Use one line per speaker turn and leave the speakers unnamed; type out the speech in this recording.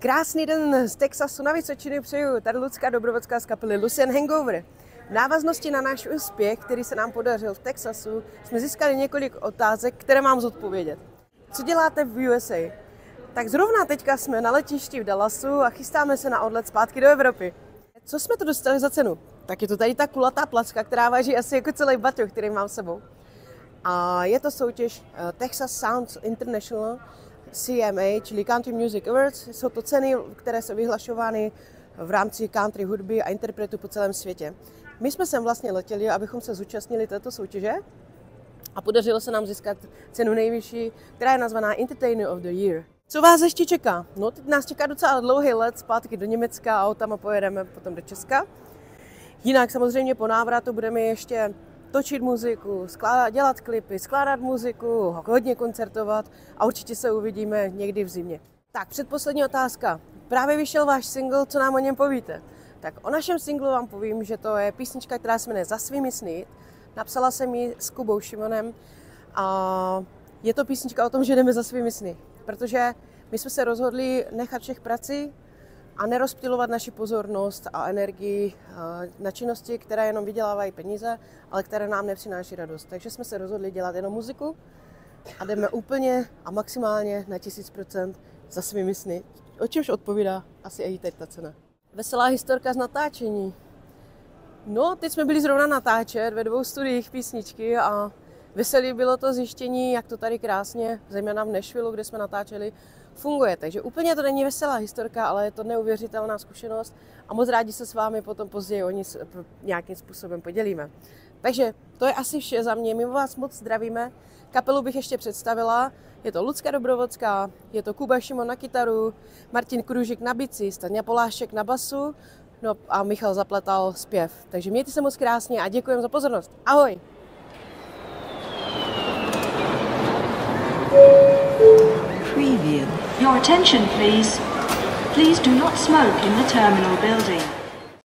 Krásný den z Texasu na Vysočině přeju. Tady Lucka Dobrovodská z kapely Lucien Hangover. V návaznosti na náš úspěch, který se nám podařil v Texasu, jsme získali několik otázek, které mám zodpovědět. Co děláte v USA? Tak zrovna teďka jsme na letišti v Dallasu a chystáme se na odlet zpátky do Evropy. Co jsme to dostali za cenu? Tak je to tady ta kulatá placka, která váží asi jako celý batoh, který mám s sebou. A je to soutěž Texas Sounds International CMA, čili Country Music Awards. Jsou to ceny, které jsou vyhlašovány v rámci country hudby a interpretů po celém světě. My jsme sem vlastně letěli, abychom se zúčastnili této soutěže a podařilo se nám získat cenu nejvyšší, která je nazvaná Entertainer of the Year. Co vás ještě čeká? No, teď nás čeká docela dlouhý let zpátky do Německa a autama pojedeme potom do Česka. Jinak samozřejmě po návratu budeme ještě točit muziku, dělat klipy, skládat muziku, hodně koncertovat a určitě se uvidíme někdy v zimě. Tak, předposlední otázka. Právě vyšel váš single, co nám o něm povíte? Tak o našem singlu vám povím, že to je písnička, která se jmenuje Za svými sny. Napsala jsem ji s Kubou Šimonem a je to písnička o tom, že jdeme za svými sny. Protože my jsme se rozhodli nechat všech prací a nerozptylovat naši pozornost a energii na činnosti, které jenom vydělávají peníze, ale které nám nepřináší radost. Takže jsme se rozhodli dělat jenom muziku a jdeme úplně a maximálně na 1000% za svými sny, o čemž odpovídá asi i teď ta cena. Veselá historka z natáčení. No, teď jsme byli zrovna natáčet ve 2 studiích písničky a veselý bylo to zjištění, jak to tady krásně, zejména v Nashvillu, kde jsme natáčeli, funguje. Takže úplně to není veselá historka, ale je to neuvěřitelná zkušenost a moc rádi se s vámi potom později o ní nějakým způsobem podělíme. Takže to je asi vše za mě. My vás moc zdravíme. Kapelu bych ještě představila. Je to Lucka Dobrovodská, je to Kuba Šimon na kytaru, Martin Kružik na bicí, Staňa Polášek na basu, no a Michal Zapletal zpěv. Takže mějte se moc krásně a děkujem za pozornost. Ahoj!
Preview. Your attention, please. Please do not smoke in the terminal building.